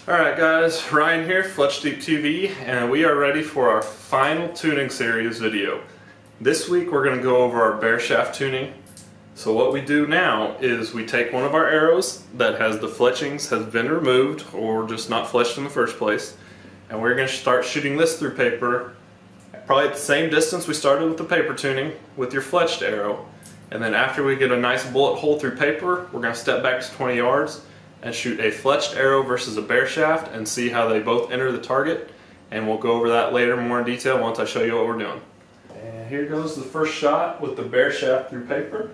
Alright guys, Ryan here, Fletchdeep TV, and we are ready for our final tuning series video. This week we're going to go over our Bareshaft tuning. So what we do now is we take one of our arrows that has the fletchings has been removed or just not fletched in the first place, and we're going to start shooting this through paper probably at the same distance we started with the paper tuning with your fletched arrow. And then after we get a nice bullet hole through paper, we're going to step back to 20 yards and shoot a fletched arrow versus a Bareshaft and see how they both enter the target, and we'll go over that later more in detail once I show you what we're doing. And here goes the first shot with the Bareshaft through paper.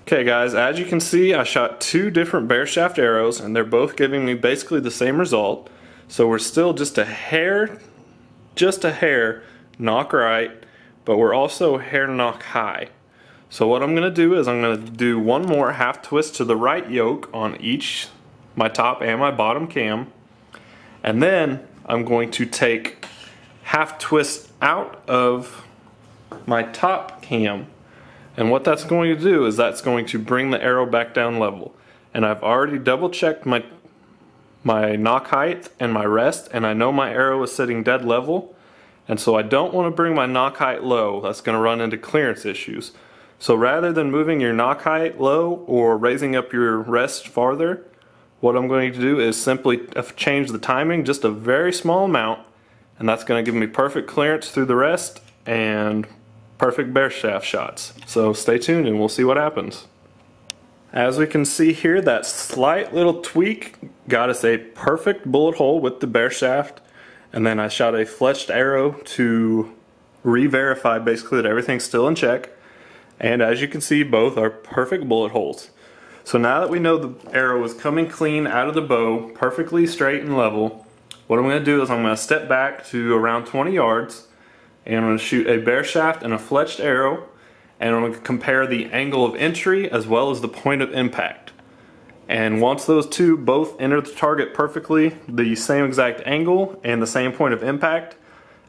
Okay guys, as you can see I shot two different Bareshaft arrows and they're both giving me basically the same result. So we're still just a hair knock right, but we're also hair knock high. So what I'm going to do is I'm going to do one more half twist to the right yoke on each, my top and my bottom cam, and then I'm going to take half twist out of my top cam, and what that's going to do is that's going to bring the arrow back down level. And I've already double checked my knock height and my rest, and I know my arrow is sitting dead level. And so I don't want to bring my knock height low. That's going to run into clearance issues. So rather than moving your knock height low or raising up your rest farther, what I'm going to do is simply change the timing just a very small amount, and that's going to give me perfect clearance through the rest and perfect Bareshaft shots. So stay tuned and we'll see what happens. As we can see here, that slight little tweak got us a perfect bullet hole with the Bareshaft. And then I shot a fletched arrow to re-verify basically that everything's still in check. And as you can see, both are perfect bullet holes. So now that we know the arrow is coming clean out of the bow, perfectly straight and level, what I'm going to do is I'm going to step back to around 20 yards and I'm going to shoot a Bareshaft and a fletched arrow, and I'm going to compare the angle of entry as well as the point of impact. And once those two both enter the target perfectly, the same exact angle and the same point of impact,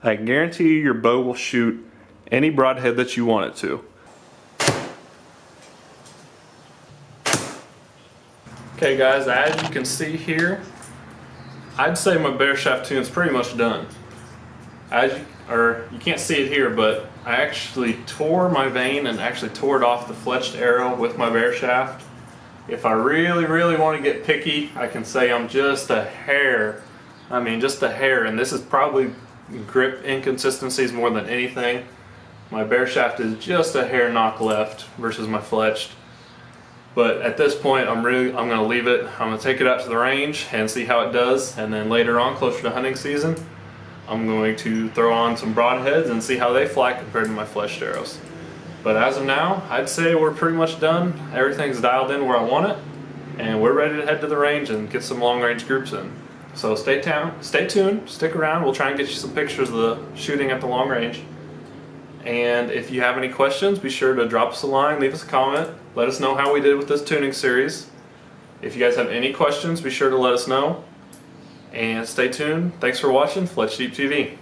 I guarantee you your bow will shoot any broadhead that you want it to. Okay guys, as you can see here, I'd say my Bareshaft tune's pretty much done. You can't see it here, but I actually tore my vane and actually tore it off the fletched arrow with my Bareshaft. If I really want to get picky, I can say I'm just a hair. I mean, just a hair, and this is probably grip inconsistencies more than anything. My Bareshaft is just a hair knock left versus my fletched. But at this point, I'm going to leave it. I'm going to take it out to the range and see how it does, and then later on, closer to hunting season, I'm going to throw on some broadheads and see how they fly compared to my fletched arrows. But as of now, I'd say we're pretty much done. Everything's dialed in where I want it, and we're ready to head to the range and get some long range groups in. So stay tuned, stick around. We'll try and get you some pictures of the shooting at the long range. And if you have any questions, be sure to drop us a line, leave us a comment, let us know how we did with this tuning series. If you guys have any questions, be sure to let us know. And stay tuned. Thanks for watching Fletchdeep TV.